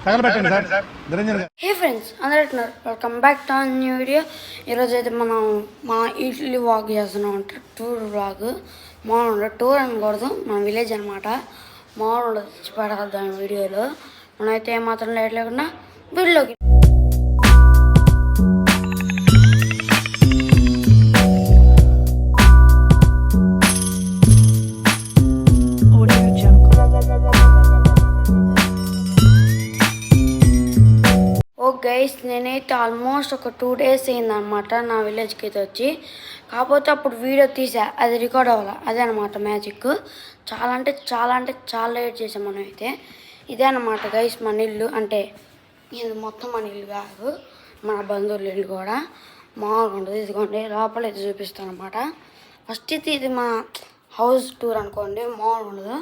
హే friends అందరూ ఎట్లున్నారు? Welcome back to new video. ఈరోజు అయితే మనం మా ఇడ్లీ వాక్ చేస్తున్నాం అంటే టూర్ వ్లాగ్. మామూలు టూర్ అనకూడదు, మన విలేజ్ అనమాట. మామూలు పెడదాం వీడియోలో. మనమైతే ఏమాత్రం లేట్ లేకుండా వీడియోకి గైస్ నేనైతే ఆల్మోస్ట్ ఒక 2 days అయిందనమాట నా విలేజ్కి అయితే వచ్చి. కాకపోతే అప్పుడు వీడియో తీసా, అది రికార్డ్ అవ్వాలి. అదే అనమాట మ్యాజిక్. చాలా లేట్ చేసాం మనం అయితే. ఇదే అనమాట గైస్ మన ఇల్లు. అంటే ఇది మొత్తం మన ఇల్లు కాదు, మన బంధువుల ఇల్లు కూడా. మామూలుగా ఉండదు. ఇదిగోండి లోపల అయితే చూపిస్తాను అనమాట. ఫస్ట్ అయితే ఇది మా హౌస్ టూర్ అనుకోండి, మామూలుగా ఉండదు.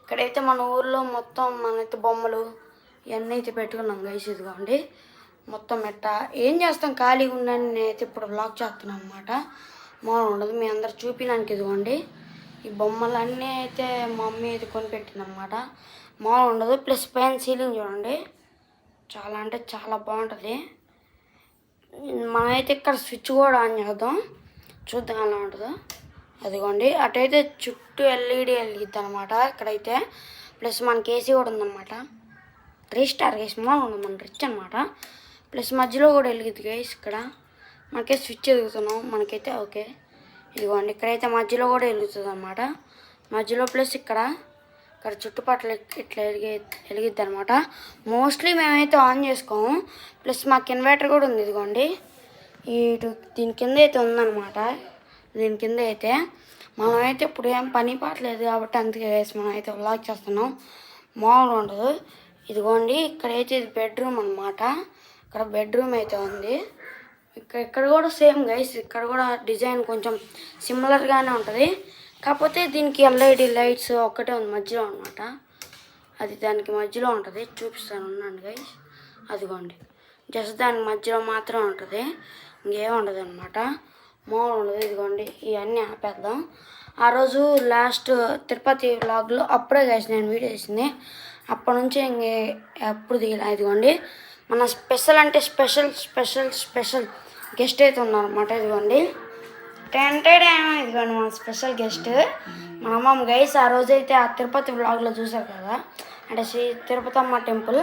ఇక్కడైతే మన ఊర్లో మొత్తం మనైతే బొమ్మలు ఇవన్నీ అయితే పెట్టుకున్నాం గైస్. ఇదిగోండి మొత్తం ఎట్టా ఏం చేస్తాం, ఖాళీగా ఉందని నేనైతే ఇప్పుడు బ్లాగ్ చేస్తున్నాను అనమాట. మామూలు ఉండదు. మీ అందరు చూపించడానికి ఇదిగోండి ఈ బొమ్మలన్నీ అయితే మా మమ్మీ అయితే కొనిపెట్టింది అనమాట. మామూలు ఉండదు. ప్లస్ పైన సీలింగ్ చూడండి, చాలా బాగుంటుంది. మనమైతే ఇక్కడ స్విచ్ కూడా ఆన్ చేద్దాం, చూద్దాం ఎలా ఉంటుందో. అదిగోండి అటైతే చుట్టూ ఎల్ఈడి వెలిగిద్ది అనమాట ఇక్కడైతే. ప్లస్ మనకి ఏసీ కూడా ఉందన్నమాట. 3 star గైస్. మామూలు ఉండదు, మన రిచ్ అనమాట. ప్లస్ మధ్యలో కూడా వెలిగిద్ది గైస్. ఇక్కడ మనకైతే స్విచ్ ఎదుగుతున్నాం మనకైతే. ఓకే ఇదిగోండి ఇక్కడైతే మధ్యలో కూడా వెలుగుతుంది అనమాట. మధ్యలో ప్లస్ ఇక్కడ చుట్టుపక్కల ఇట్లా వెలిగిద్ది అనమాట. మోస్ట్లీ మేమైతే ఆన్ చేసుకోము. ప్లస్ మాకు ఇన్వర్టర్ కూడా ఉంది. ఇదిగోండి దీని కింద అయితే ఉందన్నమాట. దీని కింద అయితే మనమైతే ఇప్పుడు ఏం పని పాటలేదు కాబట్టి అందుకే గైస్ మనం అయితే వ్లాగ్ చేస్తున్నాం. మామూలుగా ఉండదు. ఇదిగోండి ఇక్కడైతే ఇది బెడ్రూమ్ అనమాట. ఇక్కడ బెడ్రూమ్ అయితే ఉంది. ఇక్కడ కూడా సేమ్ గైస్. ఇక్కడ కూడా డిజైన్ కొంచెం సిమిలర్గానే ఉంటుంది. కాకపోతే దీనికి ఎల్ఈడి లైట్స్ ఒక్కటే ఉంది మధ్యలో అనమాట. అది దానికి మధ్యలో ఉంటుంది. చూపిస్తాను ఉన్నాను గైస్. అదిగోండి జస్ట్ దానికి మధ్యలో మాత్రం ఉంటుంది, ఇంకేం ఉండదు అనమాట. మామూలు ఉండదు. ఇదిగోండి ఇవన్నీ ఆపేద్దాం. ఆ రోజు లాస్ట్ తిరుపతి వ్లాగ్లో అప్పుడే గైస్ నేను వీడియో చేసింది. అప్పటి నుంచి ఎప్పుడు దిగలే. ఇదిగోండి మన స్పెషల్ అంటే స్పెషల్ గెస్ట్ అయితే ఉన్నారన్నమాట. ఇదిగోండి ఇదిగోండి మన స్పెషల్ గెస్ట్ మన అమ్మమ్మ గైస్. ఆ రోజైతే ఆ తిరుపతి వ్లాగ్లో చూసారు కదా, అంటే శ్రీ తిరుపతమ్మ టెంపుల్.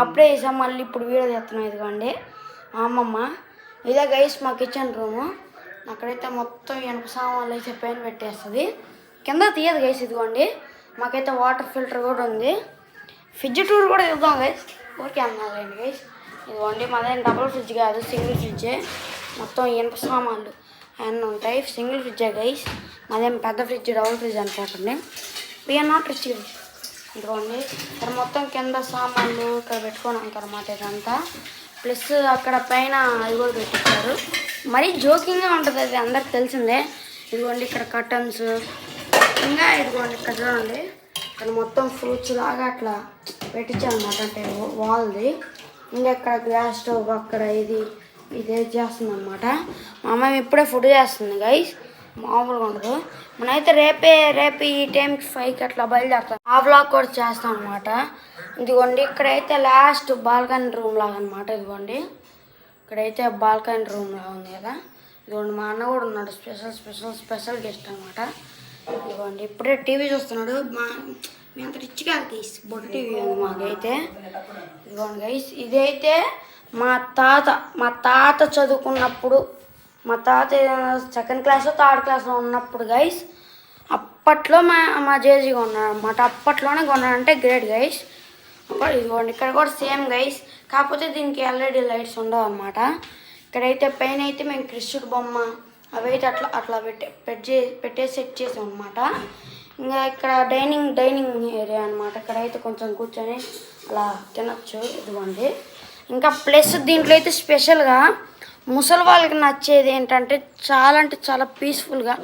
అప్పుడే వేసాం, మళ్ళీ ఇప్పుడు వీడియో చేస్తున్నాం. ఇదిగోండి మా అమ్మమ్మ. ఇదే గైస్ మా కిచెన్ రూము. అక్కడైతే మొత్తం ఇనుప సామాన్లు అయితే పైన పెట్టేస్తుంది, కింద తీయదు గైస్. ఇదిగోండి మాకైతే వాటర్ ఫిల్టర్ కూడా ఉంది. ఫ్రిడ్జ్ టూర్ కూడా చూద్దాం గైస్. ఓకే అన్నారండి గైస్. ఇదిగోండి మాదేం డబుల్ ఫ్రిడ్జ్ కాదు, సింగిల్ ఫ్రిడ్జే. మొత్తం ఇనుప సామాన్లు అవన్నీ ఉంటాయి. Single ఫ్రిడ్జే guys. మాదేం పెద్ద ఫ్రిడ్జ్ డబుల్ ఫ్రిడ్జ్ అనుకోకండి. We are not rich guys. ఇదిగోండి ఇక్కడ మొత్తం కింద సామాన్లు ఇక్కడ పెట్టుకోవడానికి అనమాట ఇదంతా. ప్లస్ అక్కడ పైన అది కూడా పెట్టించారు. మరీ జోకింగ్గా ఉంటుంది, అది అందరికి తెలిసిందే. ఇదిగోండి ఇక్కడ కర్టన్స్. ఇంకా ఇదిగోండి ఇక్కడ చూడండి, ఇక్కడ మొత్తం ఫ్రూట్స్ లాగా అట్లా పెట్టించారనమాట, అంటే వాల్ది. ఇంకా ఇక్కడ గ్యాస్ స్టవ్ అక్కడ ఇది చేస్తుంది అనమాట. మా అమ్మ ఇప్పుడే ఫుడ్ చేస్తుంది గైస్. మామూలుగా ఉండదు. మనమైతే రేపు ఈ టైంకి 5కి అట్లా బయలుదేరుతాం. ఆ వ్లాగ్ కూడా చేస్తాం అనమాట. ఇదిగోండి ఇక్కడైతే లాస్ట్ బాల్కనీ రూమ్ లాగా అనమాట. ఇదిగోండి ఇక్కడైతే బాల్కనీ రూమ్ లాగా ఉంది కదా. ఇదిగోండి మా అన్న కూడా ఉన్నాడు, స్పెషల్ గెస్ట్ అనమాట. ఇదిగోండి ఇప్పుడే టీవీ చూస్తున్నాడు. మీ అంత రిచ్ కాదు గైస్, బొట్టు టీవీ ఉంది మాకైతే. ఇదిగోండి గైస్ ఇదైతే మా తాత చదువుకున్నప్పుడు, మా తాత 2nd class 3rd classలో ఉన్నప్పుడు గైస్. అప్పట్లో మా జేజీ కొన్నాడు అనమాట. అప్పట్లోనే కొన్నాడంటే గ్రేట్ గైస్. ఇదిగోండి ఇక్కడ కూడా సేమ్ గైస్, కాకపోతే దీనికి ఎల్ఈడి లైట్స్ ఉండవు అనమాట. ఇక్కడైతే పైన అయితే మేము కృష్ణుడు బొమ్మ అవైతే అట్లా పెట్టేసి సెట్ చేసాం అనమాట. ఇంకా ఇక్కడ డైనింగ్ ఏరియా అనమాట. ఇక్కడైతే కొంచెం కూర్చొని అలా తినచ్చు. ఇదిగోండి ఇంకా ప్లస్ దీంట్లో అయితే స్పెషల్గా ముసలి వాళ్ళకి నచ్చేది ఏంటంటే చాలా పీస్ఫుల్గా,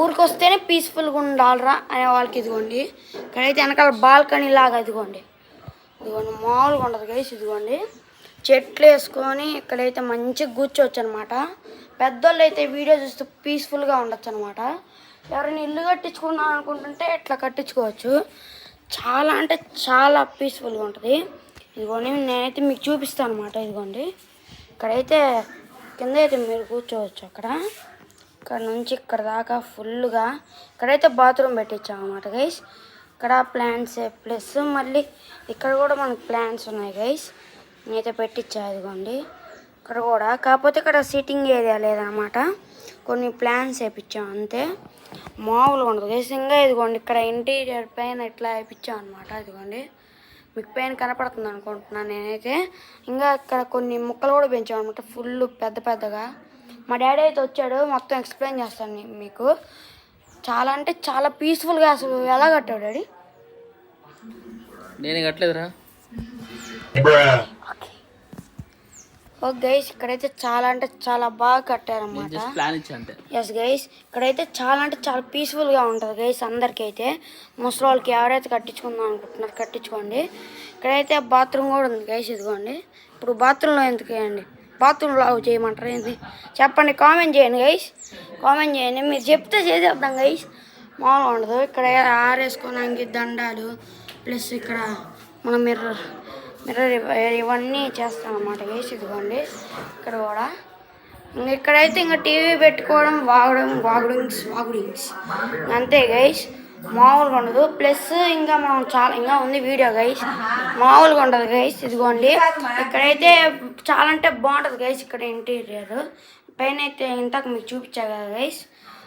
ఊరికి వస్తేనే పీస్ఫుల్గా ఉండాలరా అనే వాళ్ళకి ఇదిగోండి ఇక్కడైతే వెనకాల బాల్కనీ లాగా ఇదిగోండి మామూలుగా ఉండదు గైస్. ఇదిగోండి చెట్లు వేసుకొని ఇక్కడైతే మంచిగా కూర్చోవచ్చు అనమాట. పెద్దోళ్ళు అయితే వీడియో చూస్తూ పీస్ఫుల్గా ఉండొచ్చు అనమాట. ఎవరైనా ఇల్లు కట్టించుకుందాం అనుకుంటుంటే ఇట్లా కట్టించుకోవచ్చు. చాలా పీస్ఫుల్గా ఉంటుంది. ఇదిగోండి నేనైతే మీకు చూపిస్తాను అనమాట. ఇదిగోండి ఇక్కడైతే కింద అయితే మీరు కూర్చోవచ్చు. ఇక్కడ నుంచి ఇక్కడ దాకా ఫుల్గా ఇక్కడైతే బాత్రూమ్ పెట్టించాం అనమాట గైస్. ఇక్కడ ప్లాంట్స్ ప్లస్ మళ్ళీ ఇక్కడ కూడా మనకు ప్లాంట్స్ ఉన్నాయి గైస్. నేనైతే పెట్టించా. ఇదిగోండి ఇక్కడ కూడా, కాకపోతే ఇక్కడ సిట్టింగ్ ఏరియా లేదనమాట. కొన్ని ప్లాంట్స్ వేయించాం అంతే, మామూలుగా ఉండదు గైస్. ఇంకా ఇదిగోండి ఇక్కడ ఇంటీరియర్ పైన ఇట్లా వేయించాం అనమాట. ఇదిగోండి మీకు పైన కనపడుతుంది అనుకుంటున్నాను నేనైతే. ఇంకా ఇక్కడ కొన్ని ముక్కలు కూడా పెంచాం అనమాట, ఫుల్ పెద్ద పెద్దగా. మా డాడీ అయితే వచ్చాడు, మొత్తం ఎక్స్ప్లెయిన్ చేస్తాను మీకు. చాలా అంటే చాలా పీస్ఫుల్గా. అసలు ఎలా కట్టాడు డాడీ? నేనే కట్టలేదురా. ఓకే గైస్ ఇక్కడైతే చాలా అంటే చాలా బాగా కట్టారన్నమాట. ఎస్ గైస్ ఇక్కడైతే చాలా అంటే చాలా పీస్ఫుల్గా ఉంటుంది గైస్. అందరికైతే ముసలి వాళ్ళకి ఎవరైతే కట్టించుకుందాం అనుకుంటున్నారు కట్టించుకోండి. ఇక్కడైతే బాత్రూమ్ కూడా ఉంది గైస్. ఇదిగోండి ఇప్పుడు బాత్రూంలో ఎందుకు వేయండి, బాత్రూమ్ లాగు చేయమంటారు ఏంది చెప్పండి, కామెంట్ చేయండి గైస్, కామెంట్ చేయండి. మీరు చెప్తే చేసేద్దాం గైస్, మామూలుగా ఉండదు. ఇక్కడ ఆరేసుకోవడానికి దండాలు ప్లస్ ఇక్కడ మన మిర్రర్ ఇవన్నీ చేస్తాం అన్నమాట గైస్. ఇదిగోండి ఇక్కడ కూడా ఇక్కడైతే ఇంకా టీవీ పెట్టుకోవడం వాగుడింగ్స్ అంతే గైస్, మామూలుగా ఉండదు. ప్లస్ ఇంకా మనం ఇంకా ఉంది వీడియో గైస్, మామూలుగా ఉండదు గైస్. ఇదిగోండి ఇక్కడైతే చాలా అంటే బాగుంటుంది గైస్. ఇక్కడ ఇంటీరియర్ పైన అయితే ఇంతకు మీకు చూపించా కదా గైస్.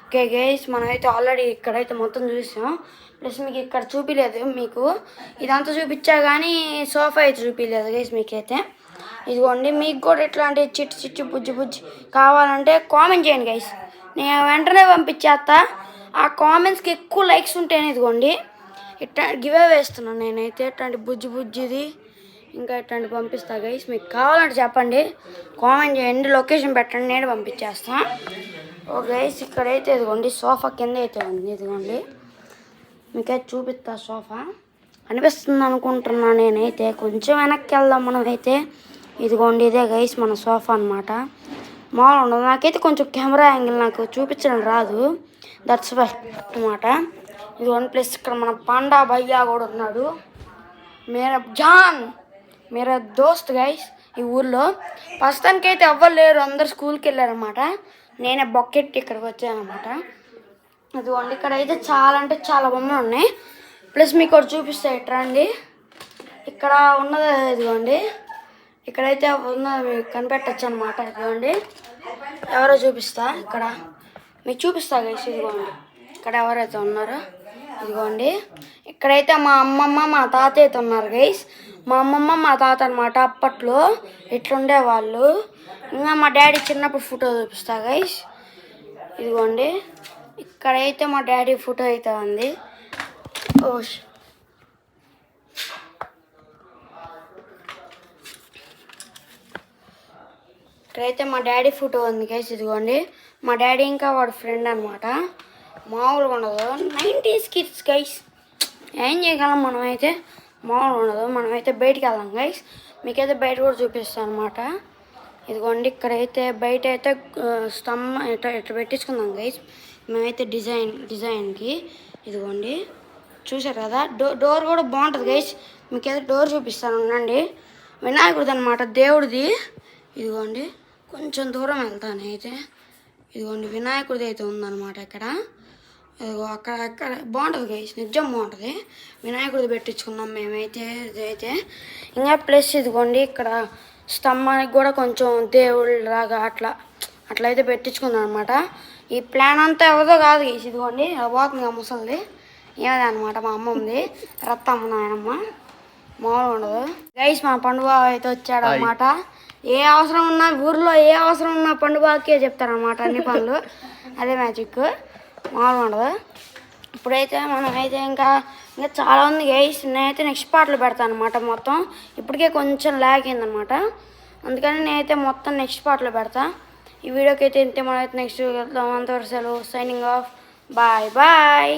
ఓకే గైస్ మనమైతే ఆల్రెడీ ఇక్కడైతే మొత్తం చూసాం. ప్లస్ మీకు ఇక్కడ చూపించలేదు, మీకు ఇదంతా చూపించా కానీ సోఫా అయితే చూపించలేదు గైస్ మీకైతే. ఇదిగోండి మీకు కూడా ఇట్లాంటి చిట్టి బుజ్జి కావాలంటే కామెంట్ చేయండి గైస్, నేను వెంటనే పంపించేస్తా. ఆ కామెంట్స్కి ఎక్కువ లైక్స్ ఉంటేనే ఇదిగోండి ఇట్లా గివే వేస్తున్నాను నేనైతే. ఇట్లాంటి బుజ్జిది ఇంకా ఇట్లాంటి పంపిస్తా గైస్. మీకు కావాలంటే చెప్పండి, కామెంట్ చేయండి, లొకేషన్ పెట్టండి, నేను పంపించేస్తాను. ఓ గైస్ ఇక్కడైతే ఇదిగోండి సోఫా కింద అయితే ఉంది. ఇదిగోండి మీకైతే చూపిస్తా. సోఫా అనిపిస్తుంది అనుకుంటున్నా నేనైతే. కొంచెం వెనక్కి వెళ్దాం మనం అయితే. ఇదిగోండి ఇదే గైస్ మన సోఫా అనమాట. మామూలు ఉండదు, నాకైతే కొంచెం కెమెరా యాంగిల్ నాకు చూపించడం రాదు, దట్స్ వై అనమాట. ఇదిగోండి ప్లస్ ఇక్కడ మన పాండా భయ్యా కూడా ఉన్నాడు, మేరా దోస్త్ గైస్. ఈ ఊర్లో ప్రస్తుతానికి అయితే ఎవ్వరు లేరు, అందరు స్కూల్కి వెళ్ళారనమాట. నేనే బొక్కెట్టి ఇక్కడికి వచ్చానమాట. ఇదిగోండి ఇక్కడైతే చాలా అంటే చాలా బొమ్మలు ఉన్నాయి. ప్లస్ మీకు ఒకటి చూపిస్తా ఇట్రా అండి. ఇక్కడ ఉన్నది ఇదిగోండి, ఇక్కడైతే ఉన్నది మీకు కనిపెట్టచ్చు అనమాట. ఇదిగోండి ఎవరో చూపిస్తా, ఇక్కడ మీకు చూపిస్తా గైస్. ఇదిగోండి ఇక్కడ ఎవరైతే ఉన్నారో ఇదిగోండి. ఇక్కడైతే మా అమ్మమ్మ మా తాత అయితే ఉన్నారు గైస్. మా అమ్మమ్మ మా తాత అనమాట, అప్పట్లో ఇట్లుండేవాళ్ళు. ఇంకా మా డాడీ చిన్నప్పుడు ఫోటో చూపిస్తా గైస్. ఇదిగోండి ఇక్కడైతే మా డాడీ ఫోటో అయితే ఉంది. ఇక్కడైతే మా డాడీ ఫోటో ఉంది గైస్. ఇదిగోండి మా డాడీ ఇంకా వాడు ఫ్రెండ్ అనమాట. మామూలుగా ఉండదు, 90s కిడ్స్ గైస్. ఏం చేయగలం మనమైతే, మామూలుగా ఉండదు. మనమైతే బయటికి వెళ్దాం గైస్, మీకైతే బయట కూడా చూపిస్తాను అనమాట. ఇదిగోండి ఇక్కడైతే బయట అయితే స్తంభం ఇట్లా పెట్టించుకుందాం గైస్ మేమైతే డిజైన్కి. ఇదిగోండి చూసారు కదా, డోర్ కూడా బాగుంటుంది గైస్. మీకైతే డోర్ చూపిస్తాను ఉండండి. వినాయకుడిది అనమాట, దేవుడిది. ఇదిగోండి కొంచెం దూరం వెళ్తాను అయితే. ఇదిగోండి వినాయకుడిది అయితే ఉందన్నమాట ఇక్కడ. ఇదిగో అక్కడ బాగుంటుంది గైస్, నిజం బాగుంటుంది. వినాయకుడిది పెట్టించుకున్నాం మేమైతే. ఇదైతే ఇంకా ప్లస్ ఇదిగోండి ఇక్కడ స్తంభానికి కూడా కొంచెం దేవుళ్ళలాగా అట్లయితే పెట్టించుకున్నాం అనమాట. ఈ ప్లాన్ అంతా ఎవరిదో కాదు గైస్. ఇదిగోండి పోతుంది ముసలిది ఏమది అనమాట, మా అమ్మది రత్తమ్మ నాయనమ్మ. మామూలుగా ఉండదు గైస్. మా పండుగ అయితే వచ్చాడు అనమాట. ఏ అవసరం ఉన్నా ఊర్లో ఏ అవసరం ఉన్నా పండుగకే చెప్తారనమాట అన్ని పనులు. అదే మ్యాజిక్, మామూలుగా ఉండదు. ఇప్పుడైతే మనమైతే ఇంకా చాలా ఉంది గైస్. నేనైతే నెక్స్ట్ పార్ట్లో పెడతాను అనమాట. మొత్తం ఇప్పటికే కొంచెం ల్యాగ్ అయిందనమాట, అందుకని నేనైతే మొత్తం నెక్స్ట్ పార్ట్లో పెడతా. ఈ వీడియోకి అయితే ఇంతే, మనమైతే నెక్స్ట్ వెళ్దాం. అంతవరకు సెలవు, సైనింగ్ ఆఫ్, బాయ్ బాయ్.